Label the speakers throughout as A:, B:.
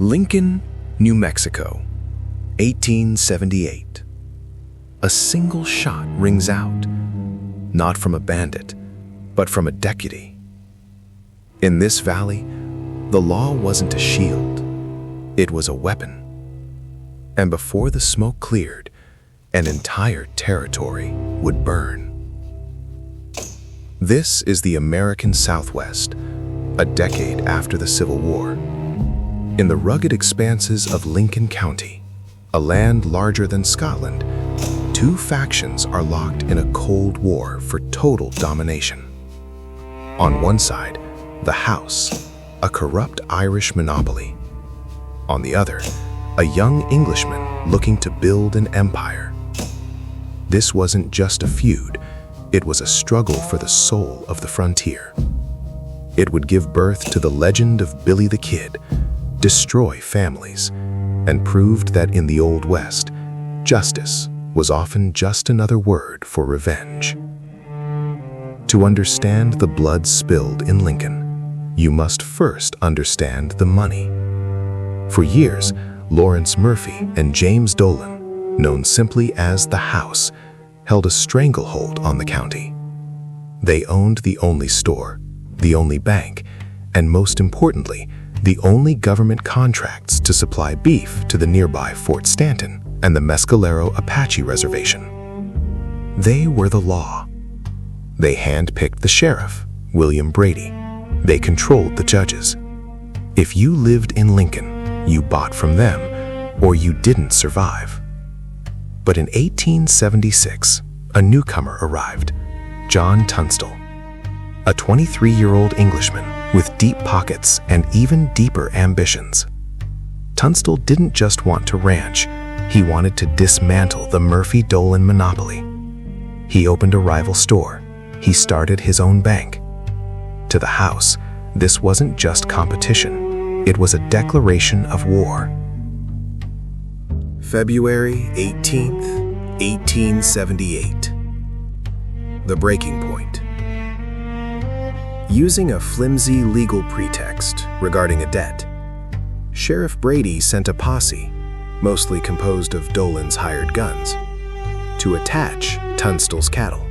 A: Lincoln, New Mexico, 1878. A single shot rings out, not from a bandit, but from a deputy. In this valley, the law wasn't a shield, it was a weapon. And before the smoke cleared, an entire territory would burn. This is the American Southwest, a decade after the Civil War. In the rugged expanses of Lincoln County, a land larger than Scotland, two factions are locked in a cold war for total domination. On one side, the House, a corrupt Irish monopoly. On the other, a young Englishman looking to build an empire. This wasn't just a feud, it was a struggle for the soul of the frontier. It would give birth to the legend of Billy the Kid, destroy families, and proved that in the Old West, justice was often just another word for revenge. To understand the blood spilled in Lincoln, you must first understand the money. For years, Lawrence Murphy and James Dolan, known simply as the House, held a stranglehold on the county. They owned the only store, the only bank, and most importantly, the only government contracts to supply beef to the nearby Fort Stanton and the Mescalero Apache Reservation. They were the law. They handpicked the sheriff, William Brady. They controlled the judges. If you lived in Lincoln, you bought from them, or you didn't survive. But in 1876, a newcomer arrived, John Tunstall, a 23-year-old Englishman with deep pockets and even deeper ambitions. Tunstall didn't just want to ranch, he wanted to dismantle the Murphy-Dolan monopoly. He opened a rival store, he started his own bank. To the House, this wasn't just competition, it was a declaration of war. February 18th, 1878. The breaking point. Using a flimsy legal pretext regarding a debt, Sheriff Brady sent a posse, mostly composed of Dolan's hired guns, to attach Tunstall's cattle.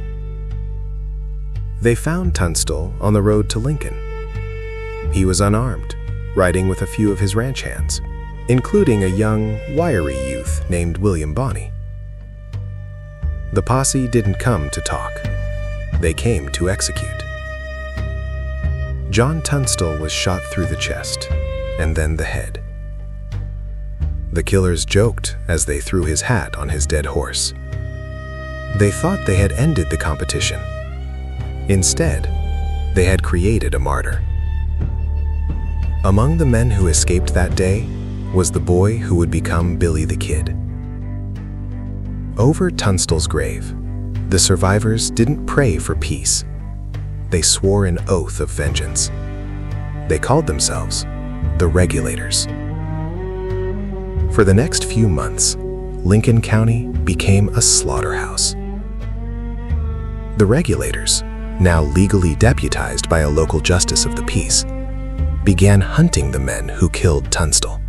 A: They found Tunstall on the road to Lincoln. He was unarmed, riding with a few of his ranch hands, including a young, wiry youth named William Bonney. The posse didn't come to talk. They came to execute. John Tunstall was shot through the chest, and then the head. The killers joked as they threw his hat on his dead horse. They thought they had ended the competition. Instead, they had created a martyr. Among the men who escaped that day was the boy who would become Billy the Kid. Over Tunstall's grave, the survivors didn't pray for peace. They swore an oath of vengeance. They called themselves the Regulators. For the next few months, Lincoln County became a slaughterhouse. The Regulators, now legally deputized by a local justice of the peace, began hunting the men who killed Tunstall.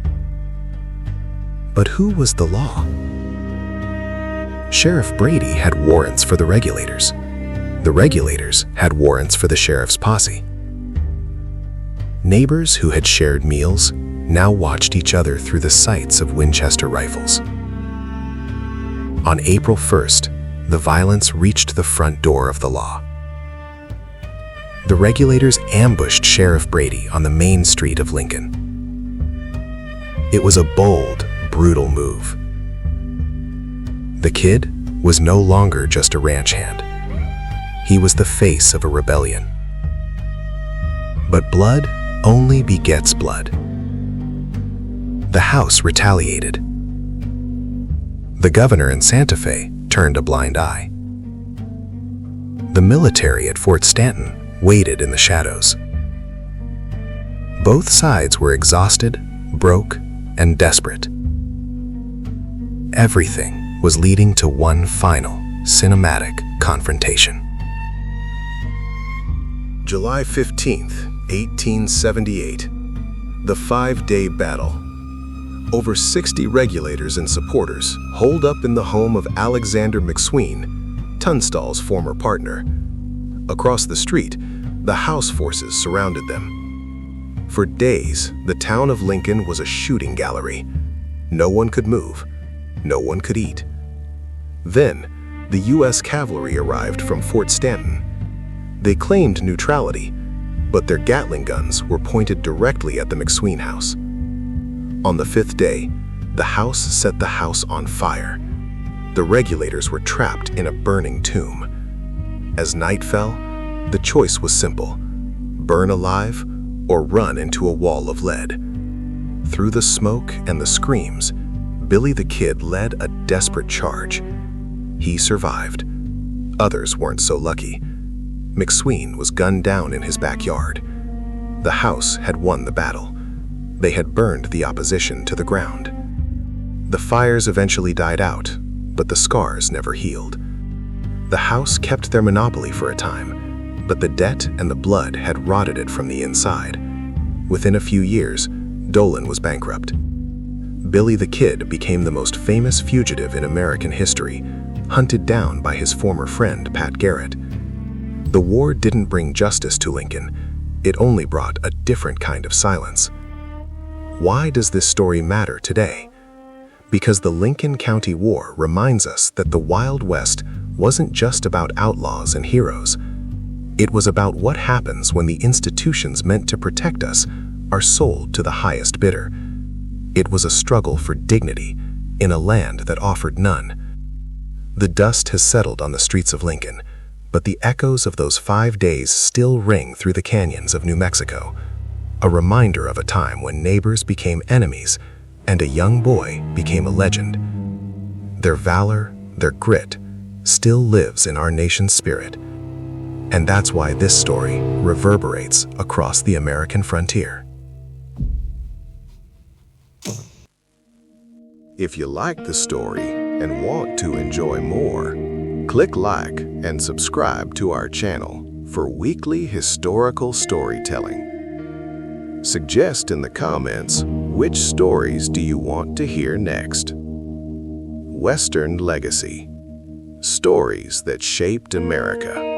A: But who was the law? Sheriff Brady had warrants for the Regulators. The Regulators had warrants for the sheriff's posse. Neighbors who had shared meals now watched each other through the sights of Winchester rifles. On April 1st, the violence reached the front door of the law. The Regulators ambushed Sheriff Brady on the main street of Lincoln. It was a bold, brutal move. The Kid was no longer just a ranch hand. He was the face of a rebellion. But blood only begets blood. The House retaliated. The governor in Santa Fe turned a blind eye. The military at Fort Stanton waited in the shadows. Both sides were exhausted, broke, and desperate. Everything was leading to one final, cinematic confrontation. July 15th, 1878. The 5-day battle. Over 60 regulators and supporters holed up in the home of Alexander McSween, Tunstall's former partner. Across the street, the house forces surrounded them. For days, the town of Lincoln was a shooting gallery. No one could move. No one could eat. Then, the U.S. cavalry arrived from Fort Stanton. They claimed neutrality, but their Gatling guns were pointed directly at the McSween house. On the fifth day, the house set the house on fire. The regulators were trapped in a burning tomb. As night fell, the choice was simple: burn alive or run into a wall of lead. Through the smoke and the screams, Billy the Kid led a desperate charge. He survived. Others weren't so lucky. McSween was gunned down in his backyard. The house had won the battle. They had burned the opposition to the ground. The fires eventually died out, but the scars never healed. The house kept their monopoly for a time, but the debt and the blood had rotted it from the inside. Within a few years, Dolan was bankrupt. Billy the Kid became the most famous fugitive in American history, hunted down by his former friend Pat Garrett. The war didn't bring justice to Lincoln. It only brought a different kind of silence. Why does this story matter today? Because the Lincoln County War reminds us that the Wild West wasn't just about outlaws and heroes. It was about what happens when the institutions meant to protect us are sold to the highest bidder. It was a struggle for dignity in a land that offered none. The dust has settled on the streets of Lincoln, but the echoes of those 5 days still ring through the canyons of New Mexico, a reminder of a time when neighbors became enemies and a young boy became a legend. Their valor, their grit, still lives in our nation's spirit. And that's why this story reverberates across the American frontier. If you like the story and want to enjoy more, click like and subscribe to our channel for weekly historical storytelling. Suggest in the comments which stories do you want to hear next. Western Legacy: Stories that Shaped America.